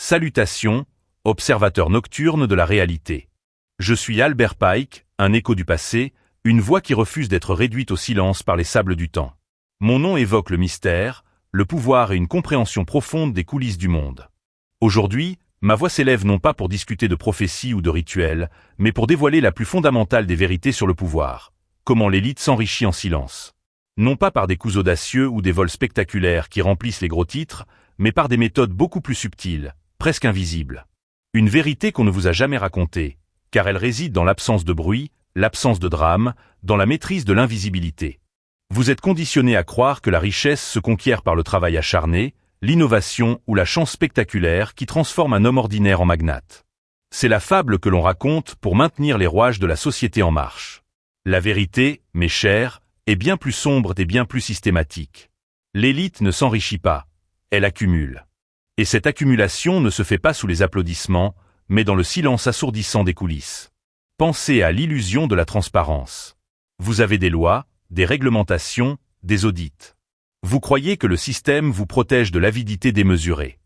Salutations, observateur nocturne de la réalité. Je suis Albert Pike, un écho du passé, une voix qui refuse d'être réduite au silence par les sables du temps. Mon nom évoque le mystère, le pouvoir et une compréhension profonde des coulisses du monde. Aujourd'hui, ma voix s'élève non pas pour discuter de prophéties ou de rituels, mais pour dévoiler la plus fondamentale des vérités sur le pouvoir. Comment l'élite s'enrichit en silence. Non pas par des coups audacieux ou des vols spectaculaires qui remplissent les gros titres, mais par des méthodes beaucoup plus subtiles, presque invisibles. Une vérité qu'on ne vous a jamais racontée, car elle réside dans l'absence de bruit, l'absence de drame, dans la maîtrise de l'invisibilité. Vous êtes conditionné à croire que la richesse se conquiert par le travail acharné, l'innovation ou la chance spectaculaire qui transforme un homme ordinaire en magnate. C'est la fable que l'on raconte pour maintenir les rouages de la société en marche. La vérité, mes chers, est bien plus sombre et bien plus systématique. L'élite ne s'enrichit pas, elle accumule. Et cette accumulation ne se fait pas sous les applaudissements, mais dans le silence assourdissant des coulisses. Pensez à l'illusion de la transparence. Vous avez des lois, des réglementations, des audits. Vous croyez que le système vous protège de l'avidité démesurée.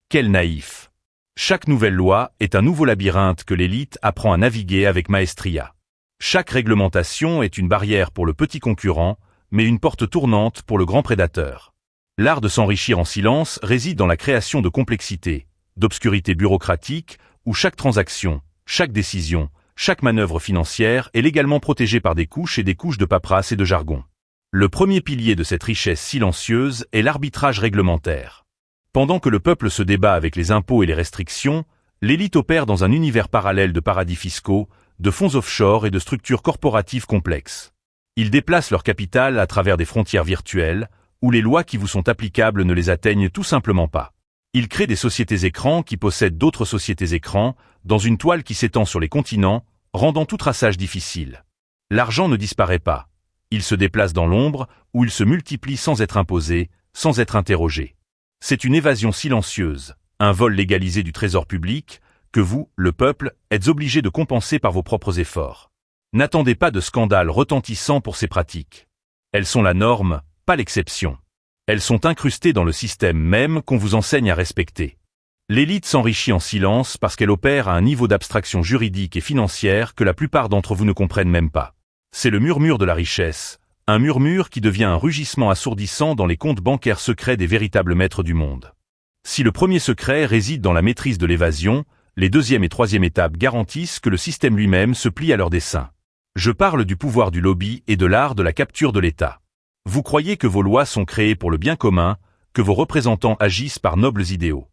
Quel naïf! Chaque nouvelle loi est un nouveau labyrinthe que l'élite apprend à naviguer avec maestria. Chaque réglementation est une barrière pour le petit concurrent, mais une porte tournante pour le grand prédateur. L'art de s'enrichir en silence réside dans la création de complexité, d'obscurité bureaucratique, où chaque transaction, chaque décision, chaque manœuvre financière est légalement protégée par des couches et des couches de paperasse et de jargon. Le premier pilier de cette richesse silencieuse est l'arbitrage réglementaire. Pendant que le peuple se débat avec les impôts et les restrictions, l'élite opère dans un univers parallèle de paradis fiscaux, de fonds offshore et de structures corporatives complexes. Ils déplacent leur capital à travers des frontières virtuelles, où les lois qui vous sont applicables ne les atteignent tout simplement pas. Ils créent des sociétés écrans qui possèdent d'autres sociétés écrans, dans une toile qui s'étend sur les continents, rendant tout traçage difficile. L'argent ne disparaît pas. Il se déplace dans l'ombre, où il se multiplie sans être imposé, sans être interrogé. C'est une évasion silencieuse, un vol légalisé du trésor public, que vous, le peuple, êtes obligé de compenser par vos propres efforts. N'attendez pas de scandales retentissants pour ces pratiques. Elles sont la norme, pas l'exception. Elles sont incrustées dans le système même qu'on vous enseigne à respecter. L'élite s'enrichit en silence parce qu'elle opère à un niveau d'abstraction juridique et financière que la plupart d'entre vous ne comprennent même pas. C'est le murmure de la richesse, un murmure qui devient un rugissement assourdissant dans les comptes bancaires secrets des véritables maîtres du monde. Si le premier secret réside dans la maîtrise de l'évasion, les deuxième et troisième étapes garantissent que le système lui-même se plie à leurs desseins. Je parle du pouvoir du lobby et de l'art de la capture de l'État. Vous croyez que vos lois sont créées pour le bien commun, que vos représentants agissent par nobles idéaux.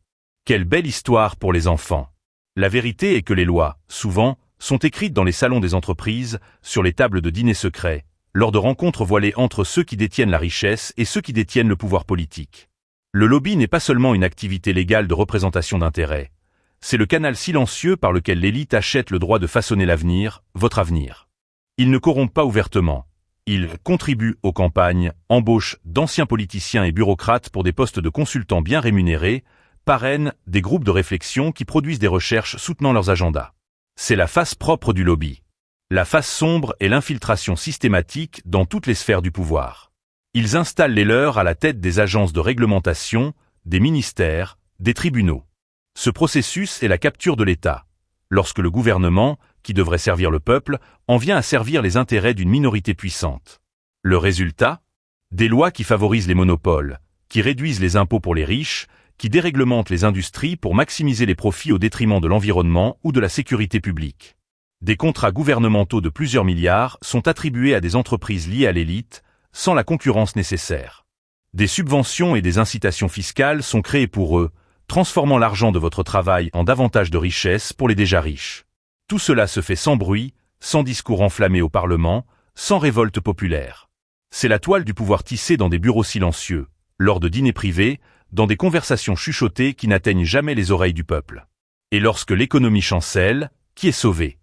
Quelle belle histoire pour les enfants. La vérité est que les lois, souvent, sont écrites dans les salons des entreprises, sur les tables de dîner secrets, lors de rencontres voilées entre ceux qui détiennent la richesse et ceux qui détiennent le pouvoir politique. Le lobby n'est pas seulement une activité légale de représentation d'intérêts. C'est le canal silencieux par lequel l'élite achète le droit de façonner l'avenir, votre avenir. Ils ne corrompent pas ouvertement. Ils contribuent aux campagnes, embauchent d'anciens politiciens et bureaucrates pour des postes de consultants bien rémunérés, parrainent des groupes de réflexion qui produisent des recherches soutenant leurs agendas. C'est la face propre du lobby. La face sombre est l'infiltration systématique dans toutes les sphères du pouvoir. Ils installent les leurs à la tête des agences de réglementation, des ministères, des tribunaux. Ce processus est la capture de l'État. Lorsque le gouvernement, qui devrait servir le peuple, en vient à servir les intérêts d'une minorité puissante. Le résultat ? Des lois qui favorisent les monopoles, qui réduisent les impôts pour les riches, qui déréglementent les industries pour maximiser les profits au détriment de l'environnement ou de la sécurité publique. Des contrats gouvernementaux de plusieurs milliards sont attribués à des entreprises liées à l'élite, sans la concurrence nécessaire. Des subventions et des incitations fiscales sont créées pour eux, transformant l'argent de votre travail en davantage de richesses pour les déjà riches. Tout cela se fait sans bruit, sans discours enflammés au Parlement, sans révolte populaire. C'est la toile du pouvoir tissée dans des bureaux silencieux, lors de dîners privés, dans des conversations chuchotées qui n'atteignent jamais les oreilles du peuple. Et lorsque l'économie chancelle, qui est sauvé?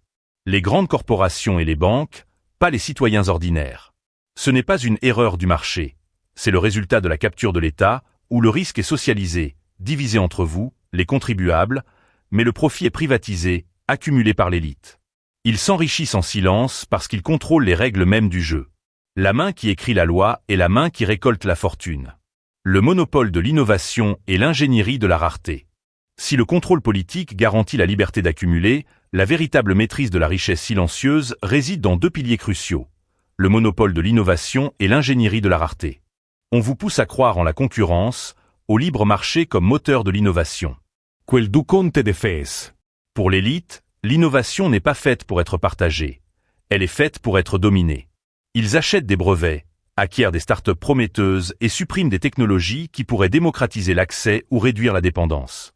Les grandes corporations et les banques, pas les citoyens ordinaires. Ce n'est pas une erreur du marché. C'est le résultat de la capture de l'État, où le risque est socialisé, divisé entre vous, les contribuables, mais le profit est privatisé, accumulé par l'élite. Ils s'enrichissent en silence parce qu'ils contrôlent les règles mêmes du jeu. La main qui écrit la loi est la main qui récolte la fortune. Le monopole de l'innovation et l'ingénierie de la rareté. Si le contrôle politique garantit la liberté d'accumuler, la véritable maîtrise de la richesse silencieuse réside dans deux piliers cruciaux, le monopole de l'innovation et l'ingénierie de la rareté. On vous pousse à croire en la concurrence, au libre marché comme moteur de l'innovation. Quel du conte de fes. Pour l'élite, l'innovation n'est pas faite pour être partagée. Elle est faite pour être dominée. Ils achètent des brevets, acquièrent des startups prometteuses et suppriment des technologies qui pourraient démocratiser l'accès ou réduire la dépendance.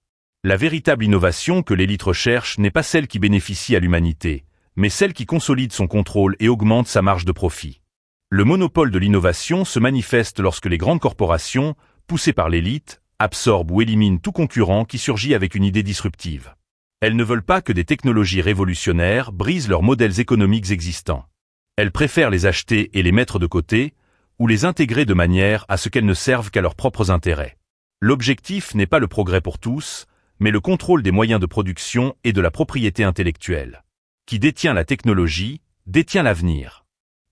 La véritable innovation que l'élite recherche n'est pas celle qui bénéficie à l'humanité, mais celle qui consolide son contrôle et augmente sa marge de profit. Le monopole de l'innovation se manifeste lorsque les grandes corporations, poussées par l'élite, absorbent ou éliminent tout concurrent qui surgit avec une idée disruptive. Elles ne veulent pas que des technologies révolutionnaires brisent leurs modèles économiques existants. Elles préfèrent les acheter et les mettre de côté, ou les intégrer de manière à ce qu'elles ne servent qu'à leurs propres intérêts. L'objectif n'est pas le progrès pour tous, mais le contrôle des moyens de production et de la propriété intellectuelle. Qui détient la technologie, détient l'avenir.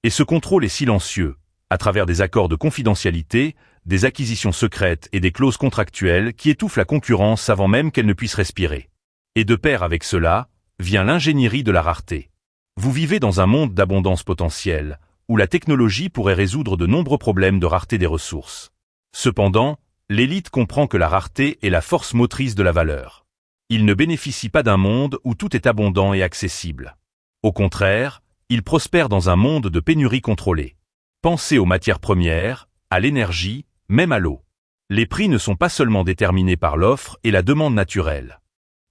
Et ce contrôle est silencieux, à travers des accords de confidentialité, des acquisitions secrètes et des clauses contractuelles qui étouffent la concurrence avant même qu'elle ne puisse respirer. Et de pair avec cela, vient l'ingénierie de la rareté. Vous vivez dans un monde d'abondance potentielle, où la technologie pourrait résoudre de nombreux problèmes de rareté des ressources. Cependant, l'élite comprend que la rareté est la force motrice de la valeur. Il ne bénéficie pas d'un monde où tout est abondant et accessible. Au contraire, il prospère dans un monde de pénurie contrôlée. Pensez aux matières premières, à l'énergie, même à l'eau. Les prix ne sont pas seulement déterminés par l'offre et la demande naturelle.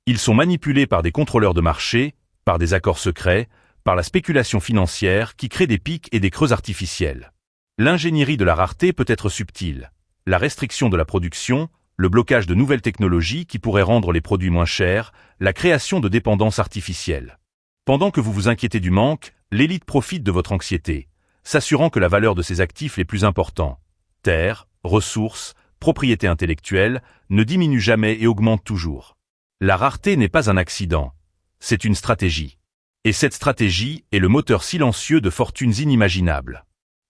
Ils sont manipulés par des contrôleurs de marché, par des accords secrets, par la spéculation financière qui crée des pics et des creux artificiels. L'ingénierie de la rareté peut être subtile. La restriction de la production, le blocage de nouvelles technologies qui pourraient rendre les produits moins chers, la création de dépendances artificielles. Pendant que vous vous inquiétez du manque, l'élite profite de votre anxiété, s'assurant que la valeur de ses actifs les plus importants, terres, ressources, propriété intellectuelle, ne diminue jamais et augmente toujours. La rareté n'est pas un accident, c'est une stratégie. Et cette stratégie est le moteur silencieux de fortunes inimaginables.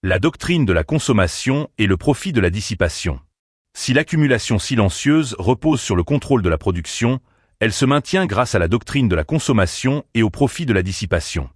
La doctrine de la consommation et le profit de la dissipation. Si l'accumulation silencieuse repose sur le contrôle de la production, elle se maintient grâce à la doctrine de la consommation et au profit de la dissipation.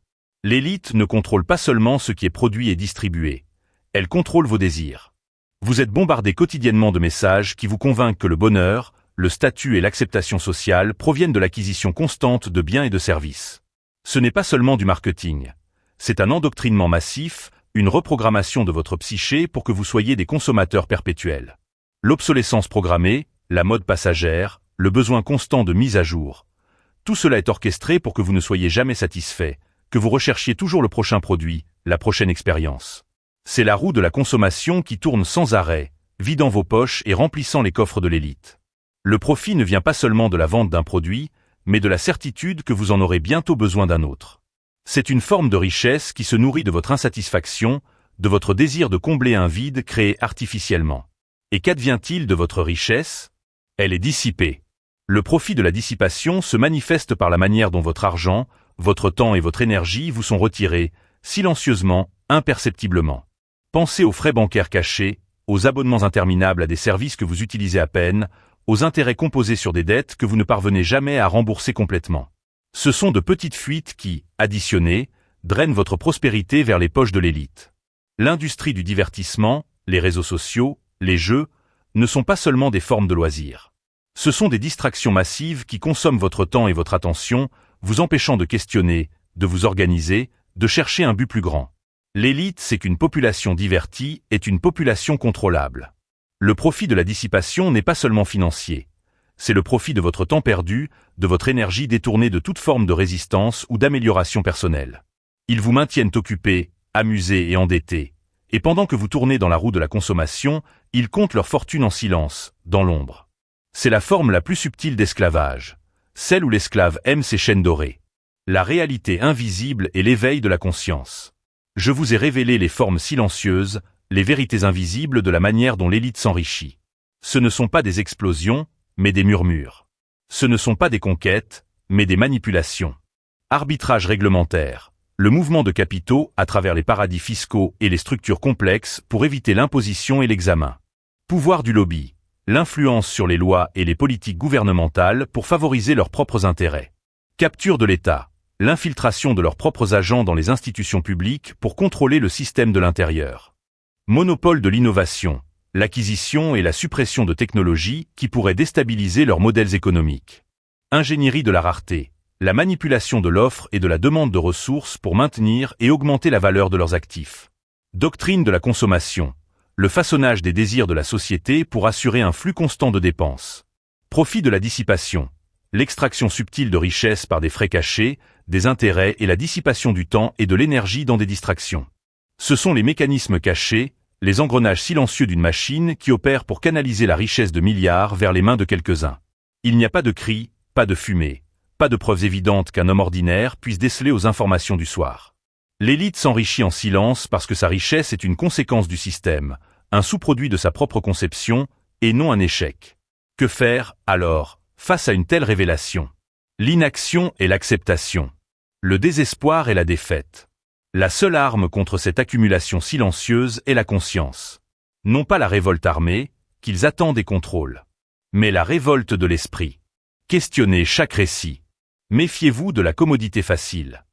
L'élite ne contrôle pas seulement ce qui est produit et distribué, elle contrôle vos désirs. Vous êtes bombardé quotidiennement de messages qui vous convainquent que le bonheur, le statut et l'acceptation sociale proviennent de l'acquisition constante de biens et de services. Ce n'est pas seulement du marketing, c'est un endoctrinement massif, une reprogrammation de votre psyché pour que vous soyez des consommateurs perpétuels. L'obsolescence programmée, la mode passagère, le besoin constant de mise à jour. Tout cela est orchestré pour que vous ne soyez jamais satisfait, que vous recherchiez toujours le prochain produit, la prochaine expérience. C'est la roue de la consommation qui tourne sans arrêt, vidant vos poches et remplissant les coffres de l'élite. Le profit ne vient pas seulement de la vente d'un produit, mais de la certitude que vous en aurez bientôt besoin d'un autre. C'est une forme de richesse qui se nourrit de votre insatisfaction, de votre désir de combler un vide créé artificiellement. Et qu'advient-il de votre richesse? Elle est dissipée. Le profit de la dissipation se manifeste par la manière dont votre argent, votre temps et votre énergie vous sont retirés, silencieusement, imperceptiblement. Pensez aux frais bancaires cachés, aux abonnements interminables à des services que vous utilisez à peine, aux intérêts composés sur des dettes que vous ne parvenez jamais à rembourser complètement. Ce sont de petites fuites qui, additionnées, drainent votre prospérité vers les poches de l'élite. L'industrie du divertissement, les réseaux sociaux, les jeux, ne sont pas seulement des formes de loisirs. Ce sont des distractions massives qui consomment votre temps et votre attention, vous empêchant de questionner, de vous organiser, de chercher un but plus grand. L'élite sait qu'une population divertie est une population contrôlable. Le profit de la dissipation n'est pas seulement financier. C'est le profit de votre temps perdu, de votre énergie détournée de toute forme de résistance ou d'amélioration personnelle. Ils vous maintiennent occupés, amusés et endettés. Et pendant que vous tournez dans la roue de la consommation, ils comptent leur fortune en silence, dans l'ombre. C'est la forme la plus subtile d'esclavage, celle où l'esclave aime ses chaînes dorées. La réalité invisible est l'éveil de la conscience. Je vous ai révélé les formes silencieuses, les vérités invisibles de la manière dont l'élite s'enrichit. Ce ne sont pas des explosions, mais des murmures. Ce ne sont pas des conquêtes, mais des manipulations. Arbitrage réglementaire. Le mouvement de capitaux à travers les paradis fiscaux et les structures complexes pour éviter l'imposition et l'examen. Pouvoir du lobby. L'influence sur les lois et les politiques gouvernementales pour favoriser leurs propres intérêts. Capture de l'État. L'infiltration de leurs propres agents dans les institutions publiques pour contrôler le système de l'intérieur. Monopole de l'innovation. L'acquisition et la suppression de technologies qui pourraient déstabiliser leurs modèles économiques. Ingénierie de la rareté. La manipulation de l'offre et de la demande de ressources pour maintenir et augmenter la valeur de leurs actifs. Doctrine de la consommation. Le façonnage des désirs de la société pour assurer un flux constant de dépenses. Profit de la dissipation. L'extraction subtile de richesses par des frais cachés, des intérêts et la dissipation du temps et de l'énergie dans des distractions. Ce sont les mécanismes cachés, les engrenages silencieux d'une machine qui opèrent pour canaliser la richesse de milliards vers les mains de quelques-uns. Il n'y a pas de cris, pas de fumée, pas de preuves évidentes qu'un homme ordinaire puisse déceler aux informations du soir. L'élite s'enrichit en silence parce que sa richesse est une conséquence du système, un sous-produit de sa propre conception, et non un échec. Que faire, alors, face à une telle révélation? L'inaction et l'acceptation. Le désespoir et la défaite. La seule arme contre cette accumulation silencieuse est la conscience. Non pas la révolte armée, qu'ils attendent et contrôlent, mais la révolte de l'esprit. Questionnez chaque récit. Méfiez-vous de la commodité facile.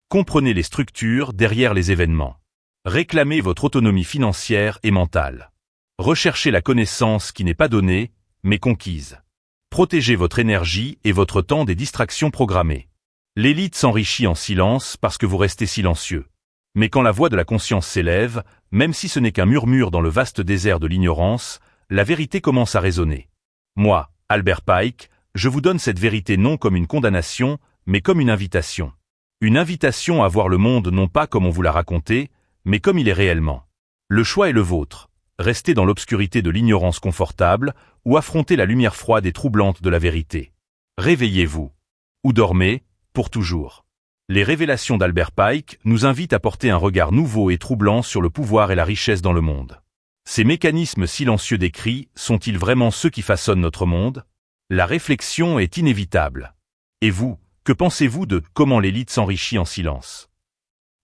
Comprenez les structures derrière les événements. Réclamez votre autonomie financière et mentale. Recherchez la connaissance qui n'est pas donnée, mais conquise. Protégez votre énergie et votre temps des distractions programmées. L'élite s'enrichit en silence parce que vous restez silencieux. Mais quand la voix de la conscience s'élève, même si ce n'est qu'un murmure dans le vaste désert de l'ignorance, la vérité commence à résonner. Moi, Albert Pike, je vous donne cette vérité non comme une condamnation, mais comme une invitation. Une invitation à voir le monde non pas comme on vous l'a raconté, mais comme il est réellement. Le choix est le vôtre. Rester dans l'obscurité de l'ignorance confortable ou affronter la lumière froide et troublante de la vérité. Réveillez-vous. Ou dormez, pour toujours. Les révélations d'Albert Pike nous invitent à porter un regard nouveau et troublant sur le pouvoir et la richesse dans le monde. Ces mécanismes silencieux décrits sont-ils vraiment ceux qui façonnent notre monde? La réflexion est inévitable. Et vous, que pensez-vous de comment l'élite s'enrichit en silence?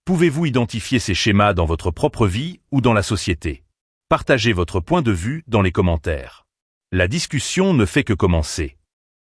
Pouvez-vous identifier ces schémas dans votre propre vie ou dans la société? Partagez votre point de vue dans les commentaires. La discussion ne fait que commencer.